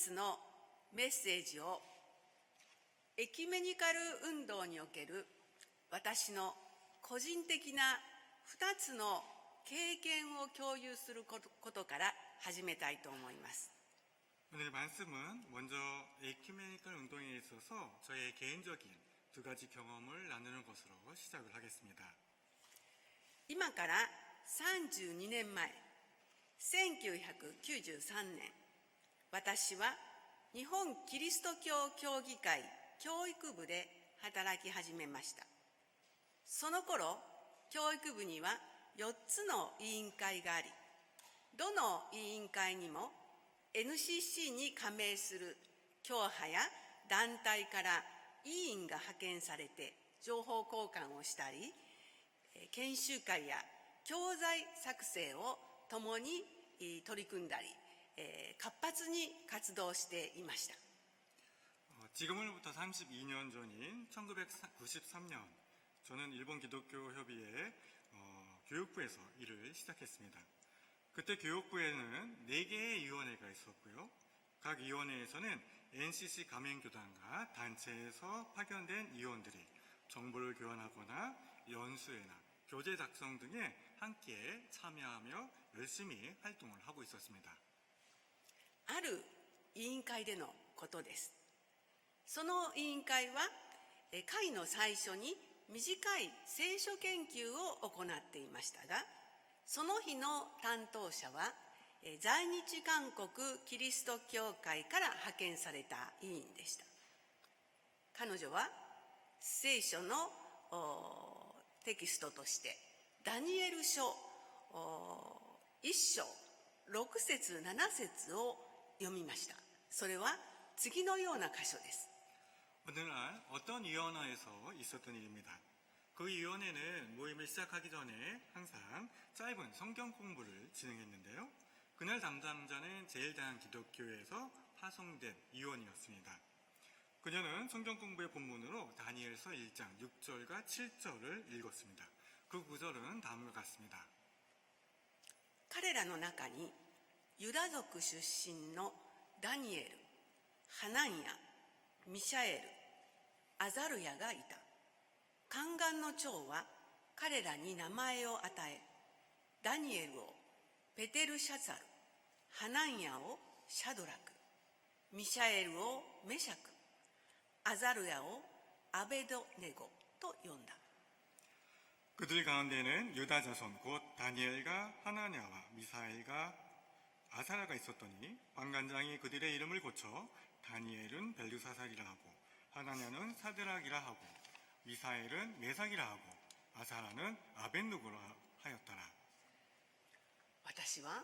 つのメッセージをエキュメニカル運動における私の個人的な2つの経験を共有することから始めたいと思います。 오늘 말씀은 먼저 에큐메니컬 운동에 있어서 저의 개인적인 두 가지 경험을 나누는 것으로 시작을 하겠습니다. 今から32年前、1993年、私は日本キリスト教協議会教育部で働き始めました。その頃、教育部には4つの委員会があり、どの委員会にも NCC に加盟する教派や団体から委員が派遣されて情報交換をしたり、研修会や教材作成を共に取り組んだり、活発に活動していました。 지금으로부터 32년 전인 1993년 저는 일본 기독교 협의회 교육부에서 일을 시작했습니다. 그때 교육부에는 4개의 위원회가 있었고요. 각 위원회에서는 NCC 가맹교단과 단체에서 파견된 위원들이 정보를 교환하거나 연수회나 교재 작성 등에 함께 참여하며 열심히 활동을 하고 있었습니다. ある委員会でのことです。その委員会は会の最初に短い聖書研究を行っていましたが、その日の担当者は在日韓国キリスト教会から派遣された委員でした。彼女は聖書のテキストとしてダニエル書1章6節7節を読みました。それは次のような箇所です。 어느 날 어떤 위원회에서 있었던 일입니다. 그 위원회는 모임을 시작하기 전에 항상 짧은 성경 공부를 진행했는데요. 그날 담당자는 제일대한기독교회에서 파송된 위원이었습니다. 그녀는 성경 공부의 본문으로 다니엘서 1장 6절과 7절을 읽었습니다. 그 구절은 다음과 같습니다. 彼らの中にユダ族出身のダニエル、ハナンヤ、ミシャエル、アザルヤがいた。宦官の長は彼らに名前を与え、ダニエルをペテルシャザル、ハナンヤをシャドラク、ミシャエルをメシャク、アザルヤをアベドネゴと呼んだ。 그들 가운데는 유다 자손 곧 다니엘과 하나냐와 미사엘과 아사라가 있었더니 관관장이 그들의 이름을 고쳐 다니엘은 벨두사살이라 하고 하나냐는 사드락이라 하고 미사엘은 메삭이라 하고 아사라는 아벤누고라 하였더라. 私は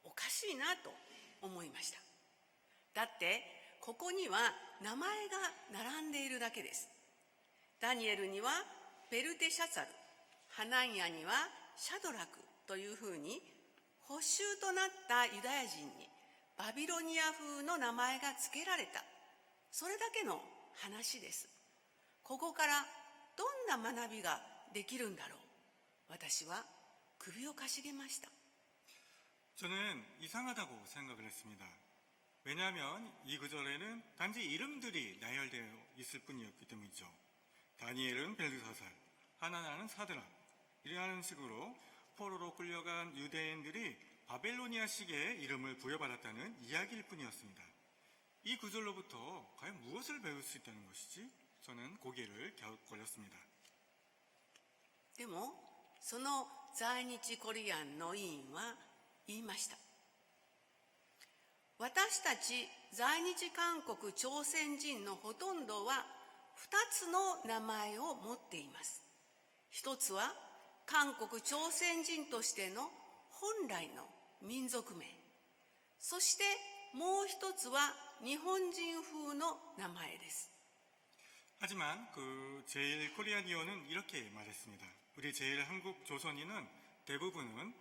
おかしいなと思いました。だってここには名前が並んでいるだけです。ダニエルにはペルテシャツァル、ハナンヤにはシャドラクというふうに捕囚となったユダヤ人にバビロニア風の名前が付けられた。それだけの話です。ここからどんな学びができるんだろう。私は首をかしげました。 저는 이상하다고 생각을 했습니다. 왜냐하면 이 구절에는 단지 이름들이 나열되어 있을 뿐이었기 때문이죠. 다니엘은 벨두사살, 하나냐는 사드락, 이러한 식으로 포로로 끌려간 유대인들이 바벨로니아식의 이름을 부여받았다는 이야기일 뿐이었습니다. 이 구절로부터 과연 무엇을 배울 수 있다는 것이지? 저는 고개를 갸웃 걸렸습니다. でもその在日コリアンの委員は言いました。私たち在日韓国朝鮮人のほとんどは2つの名前を持っています。一つは韓国朝鮮人としての本来の民族名、そしてもう一つは日本人風の名前です。 하지만 그 제일 코리아니어는 이렇게 말했습니다. 우리 제일 한국 조선인은 대부분은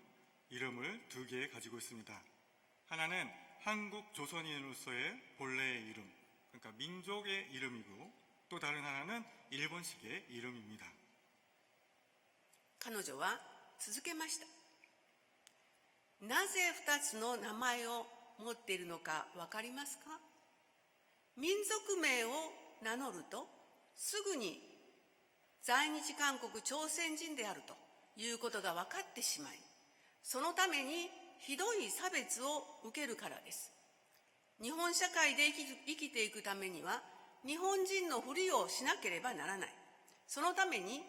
이름을 2개 가지고 있습니다. 하나는 한국 조선인으로서의 본래의 이름, 그러니까 민족의 이름이고 또 다른 하나는 일본식의 이름입니다. 彼女は続けました。なぜ2つの名前を持っているのか分かりますか？民族名を名乗るとすぐに在日韓国朝鮮人であるということが分かってしまい、そのためにひどい差別を受けるからです。日本社会で生きていくためには日本人のふりをしなければならない。そのために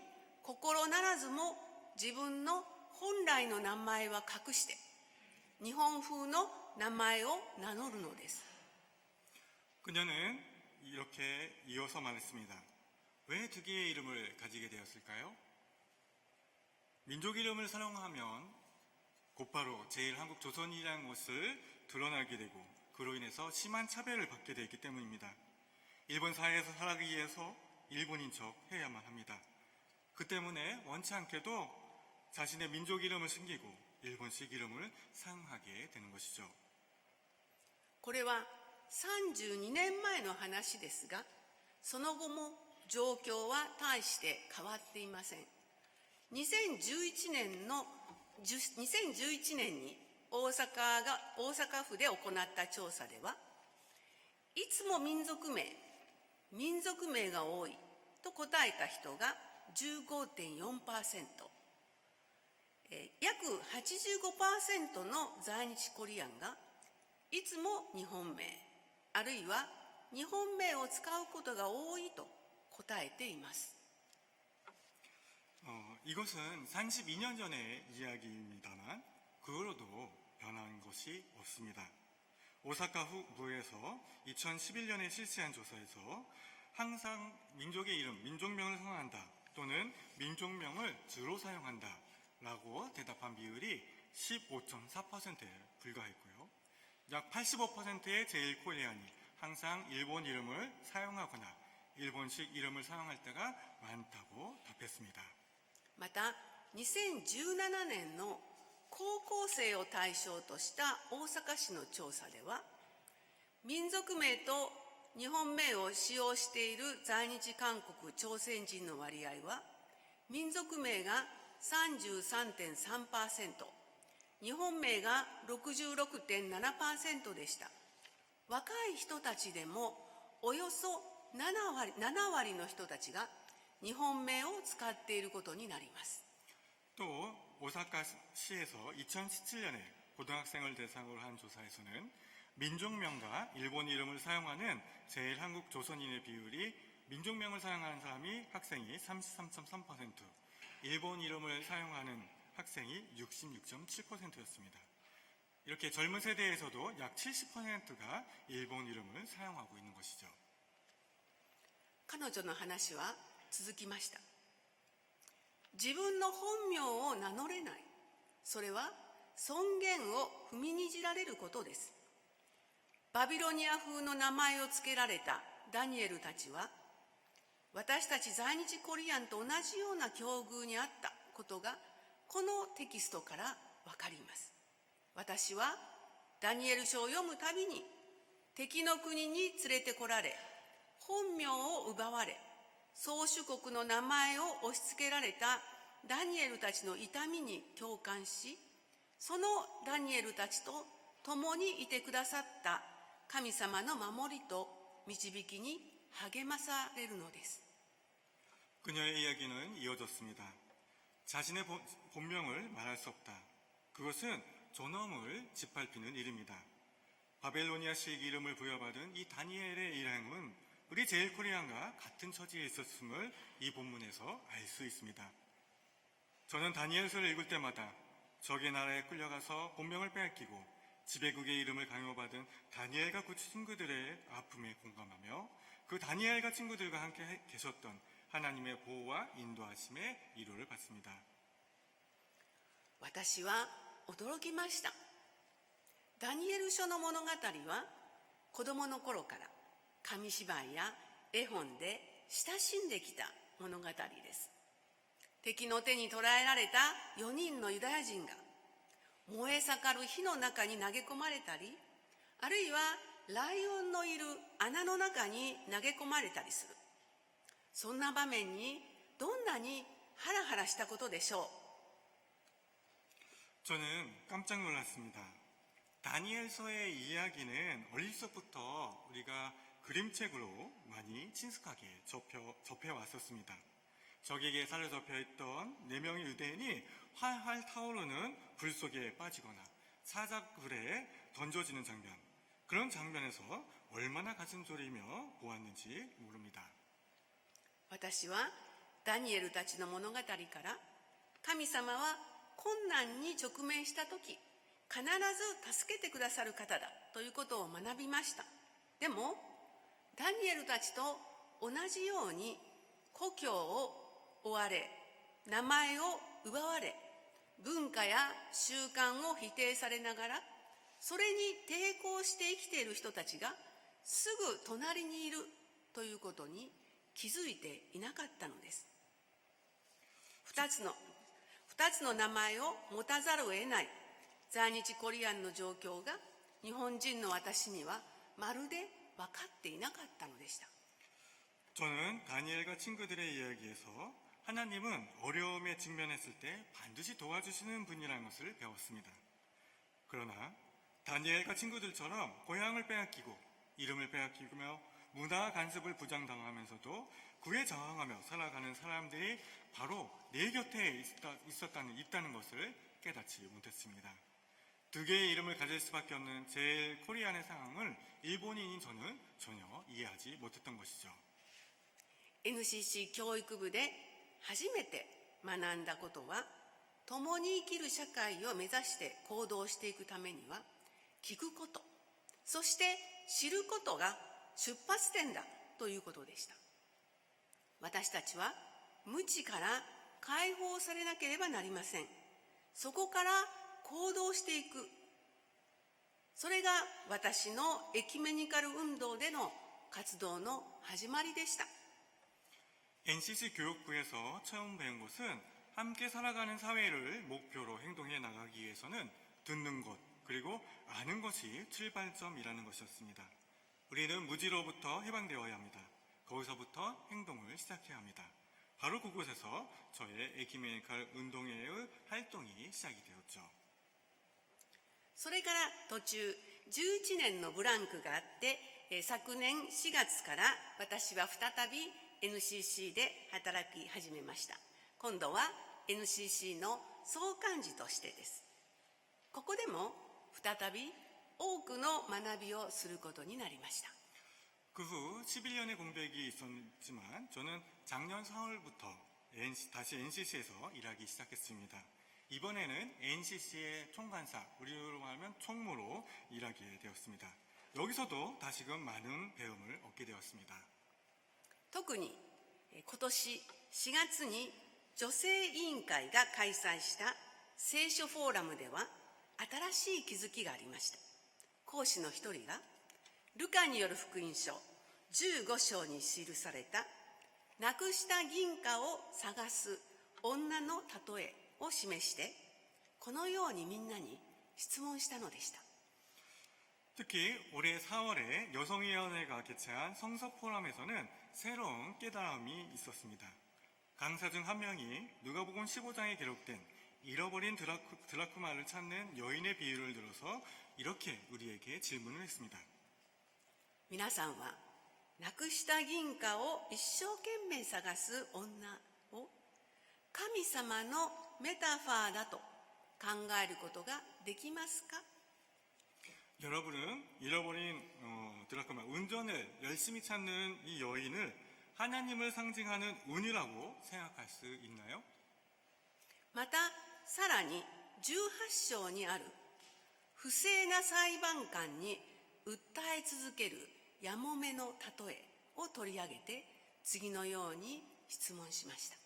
心ならずも自分の本来の名前は隠して日本風の名前を名乗るのです。 그녀는 이렇게 이어서 말했습니다. 왜 두 개의 이름을 가지게 되었을까요? 민족 이름을 사용하면 곧바로 제1한국조선이라는 것을 드러나게 되고 그로 인해서 심한 차별을 받게 되기 때문입니다. 일본 사회에서 살아가기 위해서 일본인 척 해야만 합니다. 그 때문에 원치 않게도 자신의 민족 이름을 숨기고 일본식 이름을 사용하게 되는 것이죠. これは32年前の話ですが、その後も状況は大して変わっていません。2011年に大阪府で行った調査では、いつも民族名が多いと答えた人が 15.4%、約 85% の在日コリアンがいつも日本名あるいは日本名を使うことが多いと答えています。 이것은 32년 전의 이야기입니다만 그걸로도 변한 것이 없습니다. 오사카구에서 2011년에 실시한 조사에서 항상 민족의 이름, 민족명을 사용한다 또는 민족명을 주로 사용한다 라고 대답한 비율이 15.4%에 불과했고요. 약 85%의 제1코리안이 항상 일본 이름을 사용하거나 일본식 이름을 사용할 때가 많다고 답했습니다. また2017年の高校生を対象とした大阪市の調査では、民族名と日本名を使用している在日韓国朝鮮人の割合は民族名が 33.3%、日本名が 66.7% でした。若い人たちでもおよそ7割の人たちが日本名を使っていることになります。 또 오사카시에서 2017년에 고등학생을 대상으로 한 조사에서는 민족명과 일본 이름을 사용하는 제1한국조선인의 비율이 민족명을 사용하는 사람이 학생이 33.3%, 일본 이름을 사용하는 학생이 66.7%였습니다. 이렇게 젊은 세대에서도 약 70%가 일본 이름을 사용하고 있는 것이죠. 彼女の話は続きました。自分の本名を名乗れない。それは尊厳を踏みにじられることです。バビロニア風の名前を付けられたダニエルたちは、私たち在日コリアンと同じような境遇にあったことがこのテキストからわかります。私はダニエル書を読むたびに敵の国に連れてこられ、本名を奪われ、宗主国の名前を押し付けられたダニエルたちの痛みに共感し、そのダニエルたちと共にいてくださった神様の守りと導きに励まされるのです。 그녀의 이야기는 이어졌습니다. 자신의 본명을 말할 수 없다. 그것은 존엄을 짓밟히는 일입니다. 바벨로니아식 이름을 부여받은 이 다니엘의 일행은 우리 제1코리안과 같은 처지에 있었음을 이 본문에서 알 수 있습니다. 저는 다니엘서를 읽을 때마다 적의 나라에 끌려가서 본명을 빼앗기고 지배국의 이름을 강요받은 다니엘과 그 친구들의 아픔에 공감하며 그 다니엘과 친구들과 함께 계셨던 하나님의 보호와 인도하심의 위로를 받습니다. 私は驚きました。ダニエル書の物語は子供の頃から紙芝居や絵本で親しんできた物語です。敵の手に捕らえられた4人のユダヤ人が燃え盛る火の中に投げ込まれたり、あるいはライオンのいる穴の中に投げ込まれたりする。そんな場面にどんなにハラハラしたことでしょう。 저는 깜짝 놀랐습니다. 다니엘서의 이야기는 어릴 적부터 우리가 그림책으로 많이 친숙하게 접해왔었습니다. 적에게 사로잡혀 있던 4명의 유대인이 활활 타오르는 불 속에 빠지거나 사자굴에 던져지는 장면, 그런 장면에서 얼마나 가슴 졸이며 보았는지 모릅니다. 私はダニエルたちの物語から神様は困難に直面した時必ず助けてくださる方だということを学びました。でもダニエルたちと同じように故郷を追われ名前を奪われ文化や習慣を否定されながらそれに抵抗して生きている人たちがすぐ隣にいるということに気づいていなかったのです。2つの名前を持たざるを得ない在日コリアンの状況が日本人の私にはまるで分かっていなかったのでした。 저는 다니엘과 친구들의 이야기에서 하나님은 어려움에 직면했을 때 반드시 도와주시는 분이라는 것을 배웠습니다. 그러나 다니엘과 친구들처럼 고향을 빼앗기고 이름을 빼앗기며 문화 간섭을 부장당하면서도 그에 저항하며 살아가는 사람들이 바로 내 곁에 있다는 것을 깨닫지 못했습니다. 2개의 이름을 가질 수밖에 없는 제일 코리안의 상황을 일본인인 저는 전혀 이해하지 못했던 것이죠. NCC 教育部で初めて学んだことは共に生きる社会を目指して行動していくためには聞くことそして知ることが出発点だということでした。私たちは無知から解放されなければなりません。そこから行動していく、それが私のエキメニカル運動での活動の始まりでした。 NCC 교육부에서 처음 배운 것은 함께 살아가는 사회를 목표로 행동해 나가기 위해서는 듣는 것 그리고 아는 것이 출발점이라는 것이었습니다. 우리는 무지로부터 해방되어야 합니다. 거기서부터 행동을 시작해야 합니다. 바로 그곳에서 저의 에키메니칼 운동회의 활동이 시작이 되었죠. それから途中11年のブランクがあって昨年4月から私は再び NCC で働き始めました。今度は NCC の総幹事としてです。ここでも再び多くの学びをすることになりました。 그 후 11년의 공백이 있었지만 저는 작년 4월부터 다시 NCC에서 일하기 시작했습니다. 이번에는 NCC의 총간사, 우리로 하면 총무로 일하게 되었습니다. 여기서도 다시금 많은 배움을 얻게 되었습니다. 特に今年4月に女性委員会が開催した聖書フォーラムでは新しい気づきがありました。講師の一人がルカによる福音書15章に記されたなくした銀貨を探す女の例えを示してこのようにみんなに質問したのでした。 특히 올해 4월에 여성위원회가 개최한 성서 포럼에서는 새로운 깨달음이 있었습니다. 강사 중 한 명이 누가복음 15장에 기록된 잃어버린 드라크마를 찾는 여인의 비유를 들어서 이렇게 우리에게 질문을 했습니다. 皆さんはなくした銀貨を一生懸命探す女を神様のメタファーだと考えることができますか？ 여러분은 잃어버린 드라크마, 운전을 열심히 찾는 이 여인을 하나님을 상징하는 운이라고 생각할 수 있나요? またさらに18章にある不正な裁判官に訴え続けるやもめの例えを取り上げて次のように質問しました。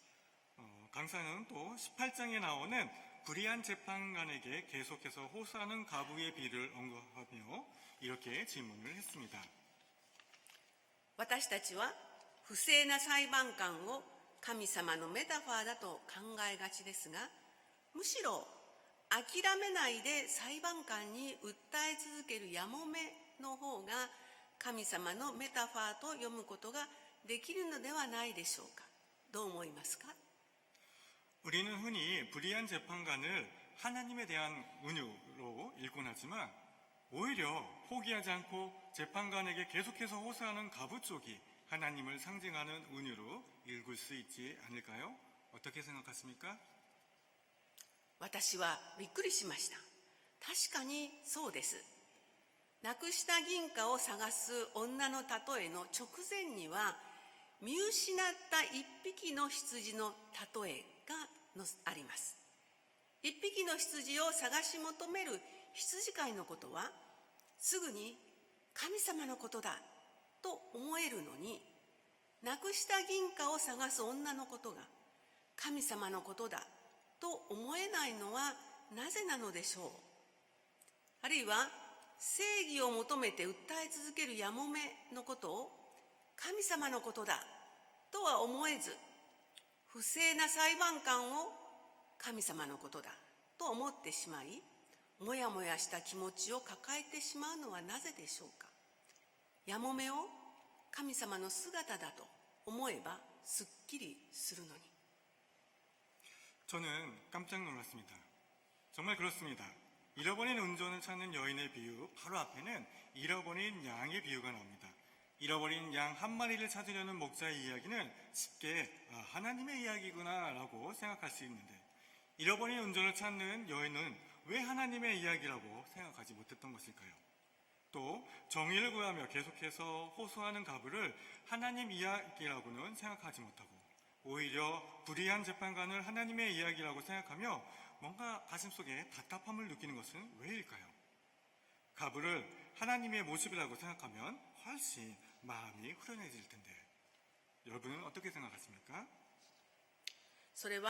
강사는 또 18장에 나오는 불의한 재판관에게 계속해서 호소하는 가부의 비를 언급하며 이렇게 질문을 했습니다. 私たちは不正な裁判官を神様のメタファーだと考えがちですが、むしろ諦めないで裁判官に訴え続けるやもめの方が神様のメタファーと読むことができるのではないでしょうか。どう思いますか？ 우리는 흔히 불의한 재판관을 하나님에 대한 운유로 읽곤 하지만 오히려 포기하지 않고 재판관에게 계속해서 호소하는 가부 쪽이 하나님을 상징하는 은유로 읽을 수 있지 않을까요? 어떻게 생각하십니까? 私はびっくりしました。確かにそうです。なくした銀貨を探す女の例えの直前には、見失った一匹の羊の例えがあります。一匹の羊を探し求める羊飼いのことは、すぐに神様のことだと思えるのに、なくした銀貨を探す女のことが神様のことだと思えないのはなぜなのでしょう。あるいは正義を求めて訴え続けるやもめのことを神様のことだとは思えず、不正な裁判官を神様のことだと思ってしまい、もやもやした気持ちを抱えてしまうのはなぜでしょうか。やもめを神様の姿だと思えばすっきりするのに。 저는 깜짝 놀랐습니다. 정말 그렇습니다. 잃어버린 운전을 찾는 여인의 비유, 바로 앞에는 잃어버린 양의 비유가 나옵니다. 잃어버린 양 한 마리를 찾으려는 목자의 이야기는 쉽게 하나님의 이야기구나 라고 생각할 수 있는데, 잃어버린 운전을 찾는 여인은 왜 하나님의 이야기라고 생각하지 못했던 것일까요? 또 정의를 구하며 계속해서 호소하는 가부를 하나님 이야기라고는 생각하지 못하고, 오히려 불의한 재판관을 하나님의 이야기라고 생각하며 뭔가 가슴속에 답답함을 느끼는 것은 왜일까요? 가부를 하나님의 모습이라고 생각하면 훨씬 마음이 후련해질 텐데, 여러분은 어떻게 생각하십니까? それは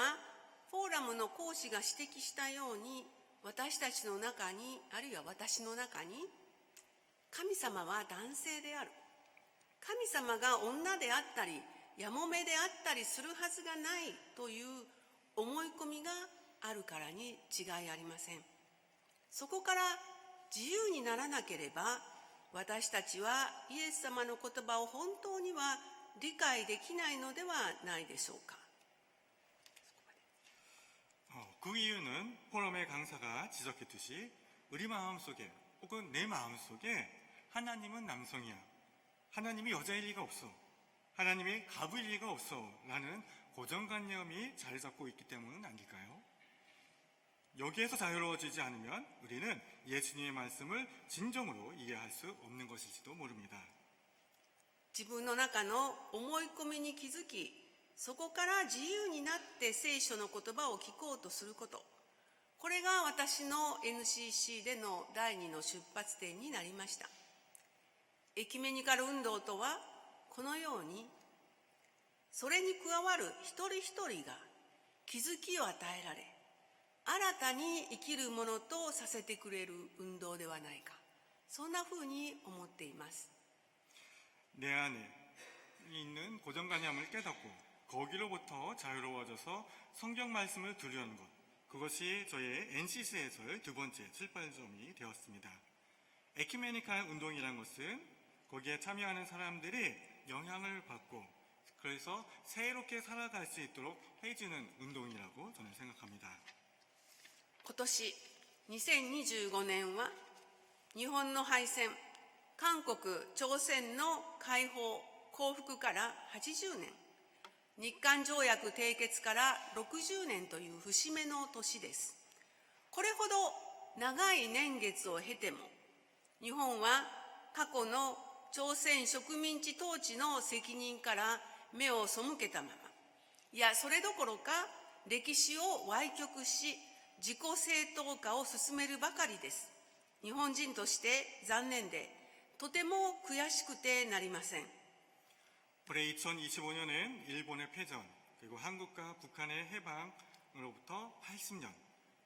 フォーラムの講師が指摘したように、私たちの中に、あるいは私の中に、神様は男性である、神様が女であったりやもめであったりするはずがないという思い込みがあるからに違いありません。そこから自由にならなければ、私たちはイエス様の言葉を本当には理解できないのではないでしょうか。 그 이유는 포럼의 강사가 지적했듯이 우리 마음속에 혹은 내 마음속에 하나님은 남성이야, 하나님이 여자일 리가 없어, 하나님이 가부일 리가 없어 라는 고정관념이 자리 잡고 있기 때문은 아닐까요? 여기에서 자유로워지지 않으면 우리는 예수님의 말씀을 진정으로 이해할 수 없는 것일지도 모릅니다. 自分の中の思い込みに気づき、そこから自由になって聖書の言葉を聞こうとすること、これが私の NCC での第2の出発点になりました。エキュメニカル運動とはこのように、それに加わる一人一人が気づきを与えられ、新たに生きるものとさせてくれる運動ではないか、そんなふうに思っています。 내 안에 있는 고정관념을 깨닫고 거기로부터 자유로워져서 성경 말씀을 들으려는 것, 그것이 저의 NCC에서의 두 번째 출발점이 되었습니다. 에큐메니칼 운동이란 것은 거기에 참여하는 사람들이 영향을 받고 그래서 새롭게 살아갈 수 있도록 해주는 운동이라고 저는 생각합니다. 今年2025年は日本の敗戦、韓国・朝鮮の解放・降伏から80年、日韓条約締結から60年という節目の年です。これほど長い年月を経ても、日本は過去の朝鮮植民地統治の責任から目を背けたまま、いやそれどころか歴史を歪曲し、自己正当化を進めるばかりです。日本人として残念で、とても悔しくてなりません。 올해 2025년은 일본의 패전, 그리고 한국과 북한의 해방으로부터 80년,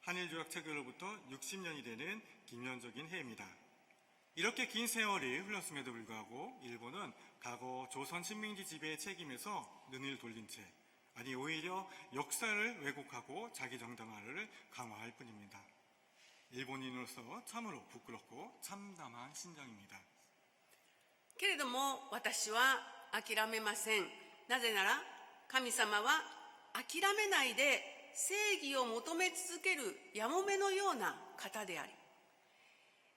한일조약 체결로부터 60년이 되는 기념적인 해입니다. 이렇게 긴 세월이 흘렀음에도 불구하고 일본은 과거 조선 식민지 지배의 책임에서 눈을 돌린 채, 아니 오히려 역사를 왜곡하고 자기 정당화를 강화할 뿐입니다. 일본인으로서 참으로 부끄럽고 참담한 심정입니다. けれども私は諦めません。なぜなら神様は諦めないで正義を求め続けるやもめのような方であり、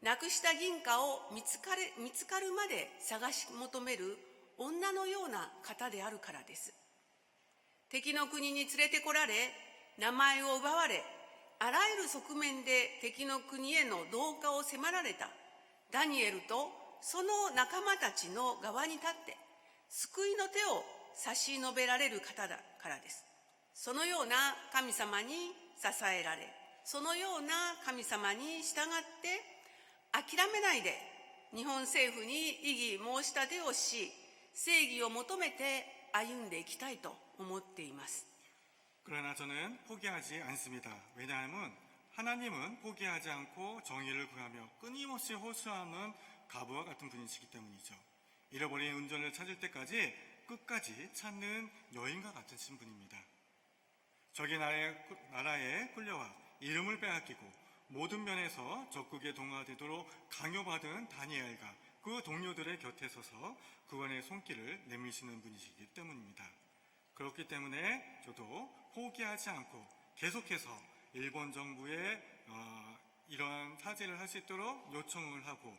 なくした銀貨を見つかるまで探し求める女のような方であるからです。敵の国に連れてこられ、名前を奪われ、あらゆる側面で敵の国への同化を迫られたダニエルとその仲間たちの側に立って救いの手を差し伸べられる方だからです。そのような神様に支えられ、そのような神様に従って諦めないで日本政府に異議申し立てをし、正義を求めて歩んでいきたいと思っています。 그러나 저는 포기하지 않습니다. 왜냐하면 하나님은 포기하지 않고 정의를 구하며 끊임없이 호소하는 가부와 같은 분이시기 때문이죠. 잃어버린 운전을 찾을 때까지 끝까지 찾는 여인과 같은 신분입니다. 적의 나라에 끌려와 이름을 빼앗기고 모든 면에서 적국에 동화되도록 강요받은 다니엘과 그 동료들의 곁에 서서 그원의 손길을 내미시는 분이시기 때문입니다. 그렇기 때문에 저도 포기하지 않고 계속해서 일본 정부에 이러한 사죄를 할 수 있도록 요청을 하고,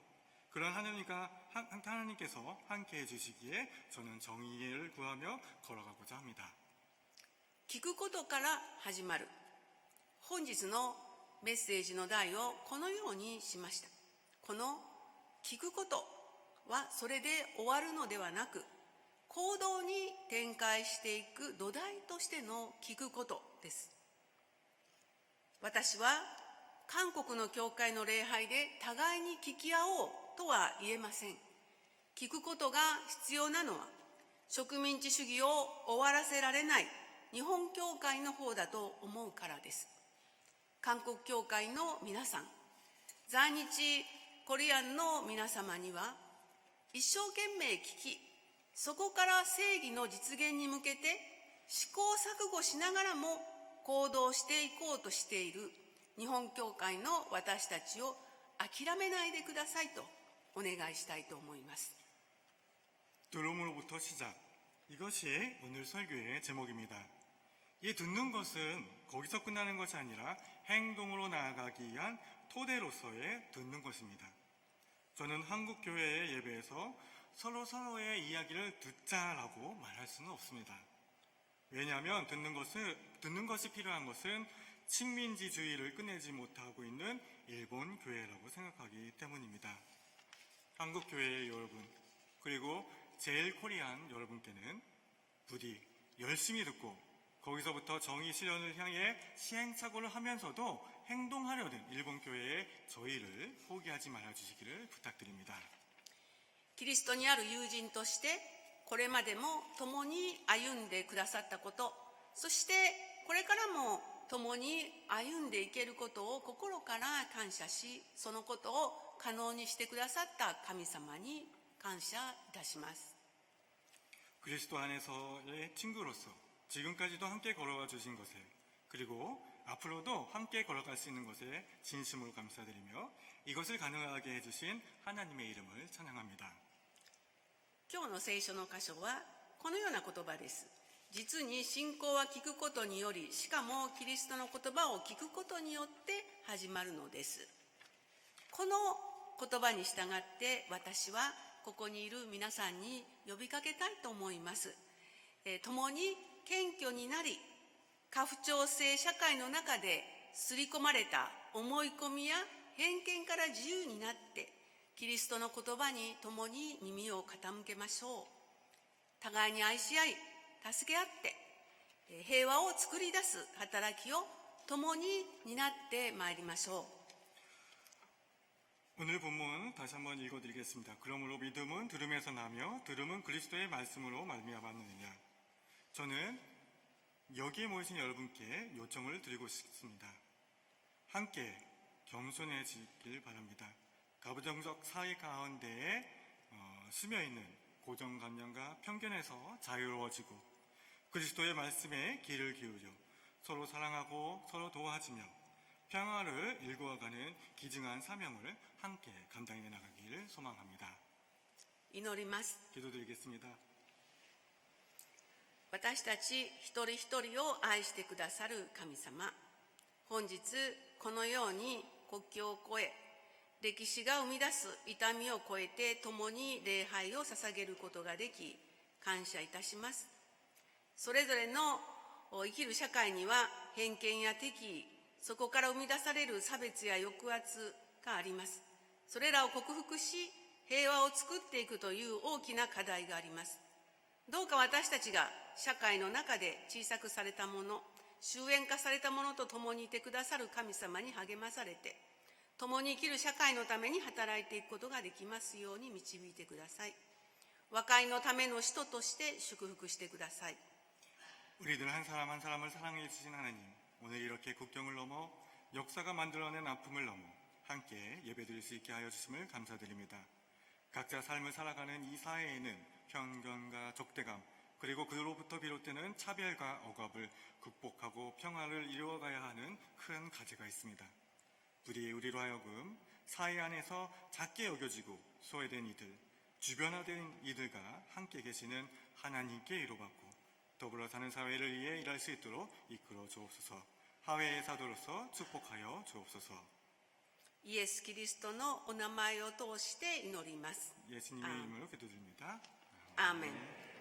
그런 하나님께서 함께 해주시기에 저는 정의를 구하며 걸어가고자 합니다. 聞くことから始まる。本日のメッセージの題をこのようにしました。この聞くことはそれで終わるのではなく、行動に展開していく土台としての聞くことです。私は韓国の教会の礼拝で互いに聞き合おうとは言えません。聞くことが必要なのは植民地主義を終わらせられない日本教会の方だと思うからです。韓国教会の皆さん、在日コリアンの皆様には一生懸命聞き、そこから正義の実現に向けて試行錯誤しながらも行動していこうとしている日本教会の私たちを諦めないでくださいとお願いしたいと思います。 들음으로부터 시작. 이것이 오늘 설교의 제목입니다. 이 듣는 것은 거기서 끝나는 것이 아니라 행동으로 나아가기 위한 토대로서의 듣는 것입니다. 저는 한국 교회의 예배에서 서로의 이야기를 듣자라고 말할 수는 없습니다. 왜냐하면 듣는 것이 필요한 것은 식민지주의를 끝내지 못하고 있는 일본 교회라고 생각하기 때문입니다. 한국 교회의 여러분, 그리고 제일 코리안 여러분께는 부디 열심히 듣고 거기서부터 정의 실현을 향해 시행착오를 하면서도 행동하려는 일본 교회의 저희를 포기하지 말아주시기를 부탁드립니다. キリストにある友人としてこれまでも共に歩んでくださったこと、そしてこれからも共に歩んでいけることを心から感謝し、そのことを可能にしてくださった神様に感謝いたします。 그리스도 안에서의 친구로서 지금까지도 함께 걸어와 주신 것에, 그리고 앞으로도 함께 걸어갈 수 있는 것에 진심으로 감사드리며 이것을 가능하게 해주신 하나님의 이름을 찬양합니다. 今日の聖書の箇所はこのような言葉です。実に信仰は聞くことにより、しかもキリストの言葉を聞くことによって始まるのです。この言葉に従って私はここにいる皆さんに呼びかけたいと思います。共に謙虚になり、家父長制社会の中で刷り込まれた思い込みや偏見から自由になって、キリストの言葉に共に耳を傾けましょう。互いに愛し合い、助け合って、平和を作り出す働きを共に担ってまいりましょう。 오늘 본문 다시 한번 읽어드리겠습니다. 그러므로 믿음은 들음에서 나며 들음은 그리스도의 말씀으로 말미암았느니라. 저는 여기에 모이신 여러분께 요청을 드리고 싶습니다. 함께 겸손해지길 바랍니다. 가부장적 사회 가운데에 스며있는 고정관념과 편견에서 자유로워지고 그리스도의 말씀에 귀를 기울여 서로 사랑하고 서로 도와주며 평화를 일구어가는 기증한 사명을 함께 감당해 나가기를 소망합니다. 祈ります。 기도드리겠습니다. 私たち一人一人を愛してくださる神様、本日このように国境を越え歴史が生み出す痛みを超えて共に礼拝を捧げることができ、感謝いたします。それぞれの生きる社会には偏見や敵意、そこから生み出される差別や抑圧があります。それらを克服し、平和を作っていくという大きな課題があります。どうか私たちが社会の中で小さくされたもの、終焉化されたものと共にいてくださる神様に励まされて、共に生きる社会のために働いていくことができますように導いてください。和解のための使徒として祝福してください。 우리들 한 사람 한 사람을 사랑해 주신 하나님, 오늘 이렇게 국경을 넘어 역사가 만들어낸 아픔을 넘어 함께 예배드릴 수 있게 하여 주심을 감사드립니다. 각자 삶을 살아가는 이 사회에는 편견과 적대감, 그리고 그로부터 비롯되는 차별과 억압을 극복하고 평화를 이루어가야 하는 큰 과제가 있습니다. 부디 우리로 하여금 사회 안에서 작게 여겨지고 소외된 이들, 주변화된 이들과 함께 계시는 하나님께 위로받고 더불어 사는 사회를 위해 일할 수 있도록 이끌어 주옵소서. 하회의 사도로서 축복하여 주옵소서. イエス・キリストのお名前を通して祈ります。 예수님의 이름으로 기도드립니다. アーメン。